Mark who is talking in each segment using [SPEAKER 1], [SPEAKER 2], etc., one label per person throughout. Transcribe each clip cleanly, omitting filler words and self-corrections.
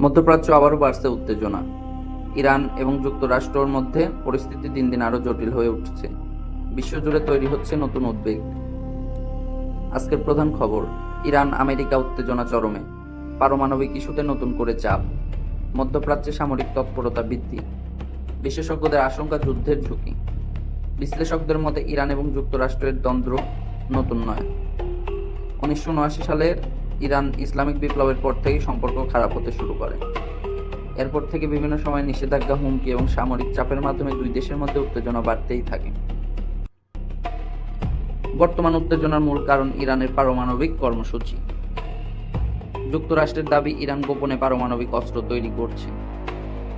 [SPEAKER 1] মধ্যপ্রাচ্য আবারও বাড়ছে উত্তেজনা। ইরান এবং যুক্তরাষ্ট্রের মধ্যে পরিস্থিতি দিন দিন আরো জটিল হয়ে উঠছে। বিশ্বজুড়ে তৈরি হচ্ছে নতুন উদ্বেগ। আজকের প্রধান খবর, ইরান আমেরিকা উত্তেজনা চরমে, পারমাণবিক ইস্যুতে নতুন করে চাপ, মধ্যপ্রাচ্যে সামরিক তৎপরতা বৃদ্ধি, বিশেষজ্ঞদের আশঙ্কা যুদ্ধের ঝুঁকি। বিশ্লেষকদের মতে ইরান এবং যুক্তরাষ্ট্রের দ্বন্দ্ব নতুন নয়। 1979 সালের ইরান ইসলামিক বিপ্লবের পর থেকেই সম্পর্ক খারাপ হতে শুরু করে। এরপর থেকে বিভিন্ন সময় নিষেধাজ্ঞা, হুমকি এবং সামরিক চাপের মাধ্যমে দুই দেশের মধ্যে উত্তেজনা বাড়তেই থাকে। বর্তমান উত্তেজনার মূল কারণ ইরানের পারমাণবিক কর্মসূচি। যুক্তরাষ্ট্রের দাবি ইরান গোপনে পারমাণবিক অস্ত্র তৈরি করছে।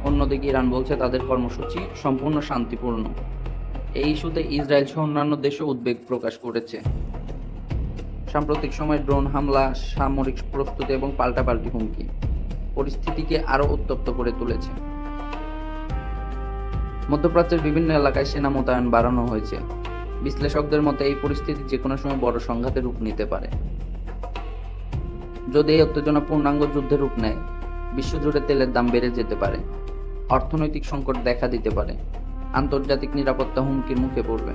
[SPEAKER 1] অন্যদিকে ইরান বলছে তাদের কর্মসূচি সম্পূর্ণ শান্তিপূর্ণ। এই ইস্যুতে ইসরায়েল সহ অন্যান্য দেশও উদ্বেগ প্রকাশ করেছে। সাম্প্রতিক সময়ে ড্রোন হামলা, সামরিক প্রস্তুতি এবং পাল্টাপাল্টি হুমকি পরিস্থিতিকে আরও উত্তপ্ত করে তুলেছে। মধ্যপ্রাচ্যের বিভিন্ন এলাকায় সেনা মোতায়েন বাড়ানো হয়েছে। বিশ্লেষকদের মতে এই পরিস্থিতি যে কোনো সময় বড় সংঘাতে রূপ নিতে পারে। যদি এই উত্তেজনা পূর্ণাঙ্গ যুদ্ধে রূপ নেয়, বিশ্বজুড়ে তেলের দাম বেড়ে যেতে পারে, অর্থনৈতিক সংকট দেখা দিতে পারে, আন্তর্জাতিক নিরাপত্তা হুমকির মুখে পড়বে।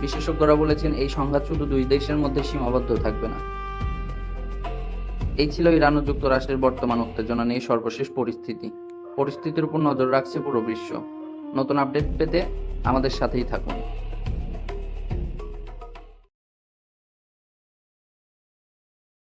[SPEAKER 1] বিশেষজ্ঞরা বলেছেন এই সংঘাত শুধু দুই দেশের মধ্যে সীমাবদ্ধ থাকবে না। এই ছিল ইরান ও যুক্তরাষ্ট্রের বর্তমান উত্তেজনা নিয়ে সর্বশেষ পরিস্থিতির উপর নজর রাখছে পুরো বিশ্ব। নতুন আপডেট পেতে আমাদের সাথেই থাকুন।